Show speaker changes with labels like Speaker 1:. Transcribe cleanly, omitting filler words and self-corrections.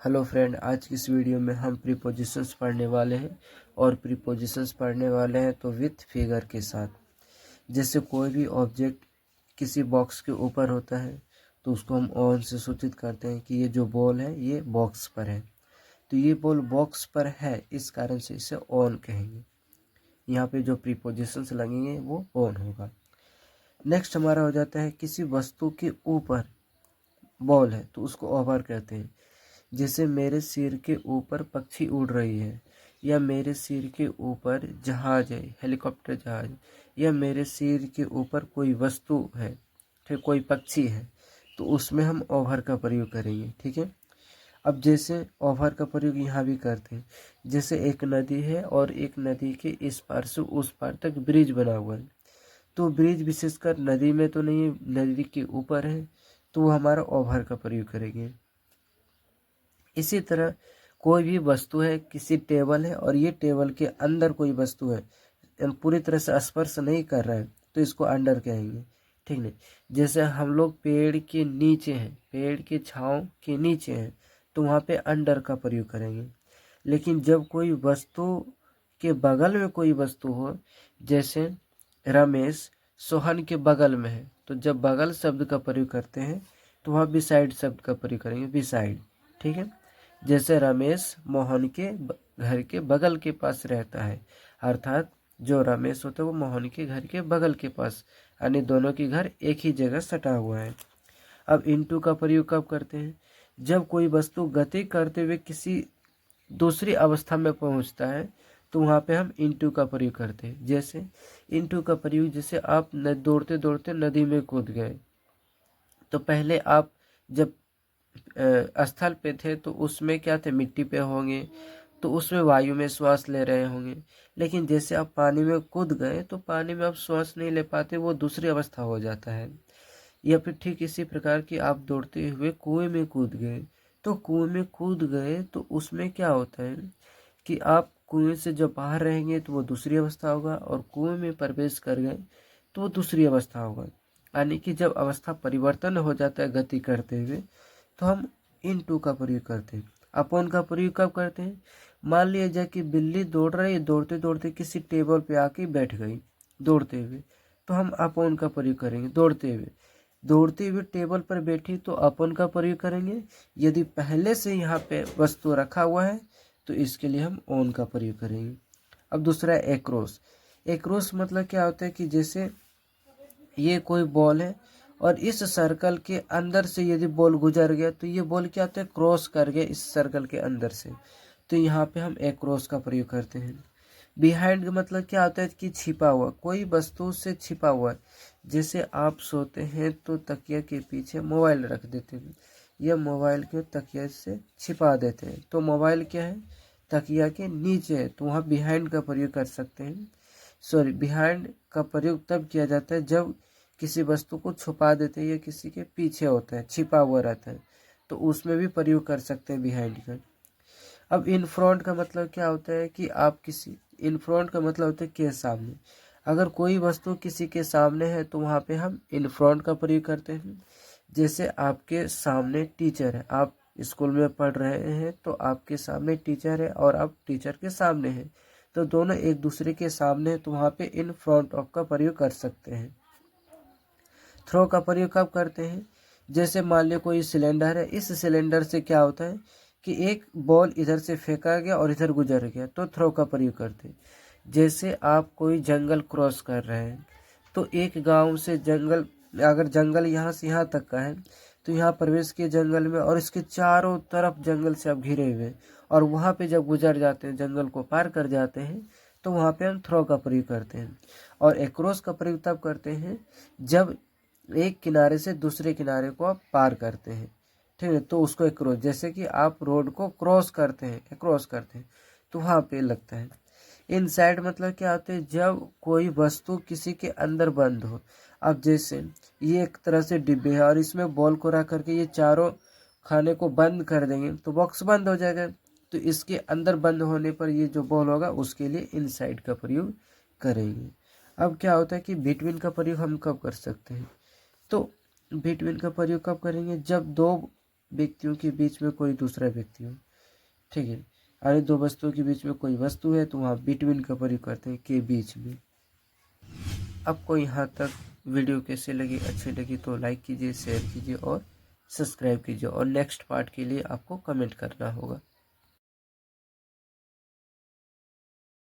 Speaker 1: Hello friend, आज की इस वीडियो में हम प्रीपोजिशंस पढ़ने वाले हैं और प्रीपोजिशंस पढ़ने वाले हैं तो विथ फिगर के साथ। जैसे कोई भी ऑब्जेक्ट किसी बॉक्स के ऊपर होता है तो उसको हम ऑन से सूचित करते हैं कि ये जो बॉल है ये बॉक्स पर है, तो ये बॉल बॉक्स पर है, इस कारण से इसे ऑन कहेंगे। यहाँ पे जो प्रीपोजिशंस लगेंगे वो ऑन होगा। नेक्स्ट हमारा हो जाता है किसी वस्तु के ऊपर बॉल है तो उसको ओवर कहते हैं। जैसे मेरे सिर के ऊपर पक्षी उड़ रही है, या मेरे सिर के ऊपर जहाज है, हेलीकॉप्टर जहाज, या मेरे सिर के ऊपर कोई वस्तु है, ठीक, कोई पक्षी है, तो उसमें हम ओवर का प्रयोग करेंगे। ठीक है। अब जैसे ओवर का प्रयोग यहाँ भी करते हैं। जैसे एक नदी है और एक नदी के इस पार से उस पार तक ब्रिज बना हुआ है, तो ब्रिज विशेषकर नदी में तो नहीं, नदी के ऊपर है, तो वो हमारा ओवर का प्रयोग करेंगे। इसी तरह कोई भी वस्तु है, किसी टेबल है और ये टेबल के अंदर कोई वस्तु है, पूरी तरह से स्पर्श नहीं कर रहा है, तो इसको अंडर कहेंगे। ठीक नहीं। जैसे हम लोग पेड़ के नीचे हैं, पेड़ के छांव के नीचे हैं, तो वहाँ पे अंडर का प्रयोग करेंगे। लेकिन जब कोई वस्तु के बगल में कोई वस्तु हो, जैसे रमेश सोहन के बगल में है, तो जब बगल शब्द का प्रयोग करते हैं तो वहाँ बिसाइड शब्द का प्रयोग करेंगे, बिसाइड। ठीक है। जैसे रमेश मोहन के घर के बगल के पास रहता है, अर्थात जो रमेश होता है वो मोहन के घर के बगल के पास, यानी दोनों के घर एक ही जगह सटा हुआ है। अब इनटू का प्रयोग कब करते हैं? जब कोई वस्तु गति करते हुए किसी दूसरी अवस्था में पहुंचता है तो वहाँ पे हम इनटू का प्रयोग करते हैं। जैसे इनटू का प्रयोग, जैसे आप दौड़ते दौड़ते नदी में कूद गए, तो पहले आप जब स्थल पे थे तो उसमें क्या थे, मिट्टी पे होंगे, तो उसमें वायु में श्वास ले रहे होंगे। लेकिन जैसे आप पानी में कूद गए तो पानी में आप श्वास नहीं ले पाते, वो दूसरी अवस्था हो जाता है। या फिर ठीक इसी प्रकार की आप दौड़ते हुए कुएं में कूद गए, तो कुएं में कूद गए तो उसमें क्या होता है कि आप कुएं से जब बाहर रहेंगे तो वो दूसरी अवस्था होगा, और कुएं में प्रवेश कर गए तो वो दूसरी अवस्था होगा। यानी कि जब अवस्था परिवर्तन हो जाता है गति करते हुए, तो हम इन टू का प्रयोग करते हैं। अपॉन का प्रयोग कब करते हैं? मान लिया जाए कि बिल्ली दौड़ रही है, दौड़ते दौड़ते किसी टेबल पे आके बैठ गई दौड़ते हुए, तो हम अपॉन का प्रयोग करेंगे। दौड़ते हुए टेबल पर बैठी तो अपॉन का प्रयोग करेंगे। यदि पहले से यहाँ पे वस्तु रखा हुआ है तो इसके लिए हम ऑन का प्रयोग करेंगे। अब दूसरा है एक्रॉस। एक्रॉस मतलब क्या होता है कि जैसे ये कोई बॉल है और इस सर्कल के अंदर से यदि बॉल गुजर गया तो ये बॉल क्या होता है, क्रॉस कर गया इस सर्कल के अंदर से, तो यहाँ पे हम एक्रॉस का प्रयोग करते हैं। बिहाइंड का मतलब क्या होता है कि छिपा हुआ, कोई वस्तु से छिपा हुआ। जैसे आप सोते हैं तो तकिया के पीछे मोबाइल रख देते हैं, या मोबाइल के तकिया से छिपा देते हैं, तो मोबाइल क्या है, तकिया के नीचे है, तो वहाँ बिहाइंड का प्रयोग कर सकते हैं। सॉरी, बिहाइंड का प्रयोग तब किया जाता है जब किसी वस्तु को छुपा देते हैं या किसी के पीछे होता है, छिपा हुआ रहता है, तो उसमें भी प्रयोग कर सकते हैं बिहाइंड का। अब इन फ्रंट का मतलब क्या होता है कि आप किसी, इन फ्रंट का मतलब होता है के सामने। अगर कोई वस्तु किसी के सामने है तो वहाँ पे हम इन फ्रंट का प्रयोग करते हैं। जैसे आपके सामने टीचर है, आप स्कूल में पढ़ रहे हैं तो आपके सामने टीचर है और आप टीचर के सामने हैं, तो दोनों एक दूसरे के सामने है, तो वहाँ पे इन फ्रंट ऑफ का प्रयोग कर सकते हैं। थ्रो का प्रयोग कब करते हैं? जैसे मान लो कोई सिलेंडर है, इस सिलेंडर से क्या होता है कि एक बॉल इधर से फेंका गया और इधर गुजर गया, तो थ्रो का प्रयोग करते हैं। जैसे आप कोई जंगल क्रॉस कर रहे हैं, तो एक गांव से जंगल, अगर जंगल यहाँ से यहाँ तक का है तो यहाँ प्रवेश किए जंगल में, और इसके चारों तरफ जंगल से आप घिरे हुए, और वहाँ पे जब गुजर जाते हैं, जंगल को पार कर जाते हैं, तो वहाँ पे हम थ्रो का प्रयोग करते हैं। और एक्रॉस का प्रयोग तब करते हैं जब एक किनारे से दूसरे किनारे को आप पार करते हैं, ठीक है, तो उसको एक्रॉस, जैसे कि आप रोड को क्रॉस करते हैं, क्रॉस करते हैं, तो वहाँ पे लगता है। इनसाइड मतलब क्या होता है, जब कोई वस्तु किसी के अंदर बंद हो। अब जैसे ये एक तरह से डिब्बे है और इसमें बॉल को रख करके ये चारों खाने को बंद कर देंगे तो बॉक्स बंद हो जाएगा, तो इसके अंदर बंद होने पर ये जो बॉल होगा उसके लिए इनसाइड का प्रयोग करेंगे। अब क्या होता है कि बिटवीन का प्रयोग हम कब कर सकते हैं? तो बिटवीन का प्रयोग कब करेंगे? जब दो व्यक्तियों के बीच में कोई दूसरा व्यक्ति हो, ठीक है। अरे दो वस्तुओं के बीच में कोई वस्तु है तो वहाँ बिटवीन का प्रयोग करते हैं, के बीच में। आपको यहाँ तक वीडियो कैसे लगी, अच्छी लगी तो लाइक कीजिए, शेयर कीजिए और सब्सक्राइब कीजिए, और नेक्स्ट पार्ट के लिए आपको कमेंट करना होगा।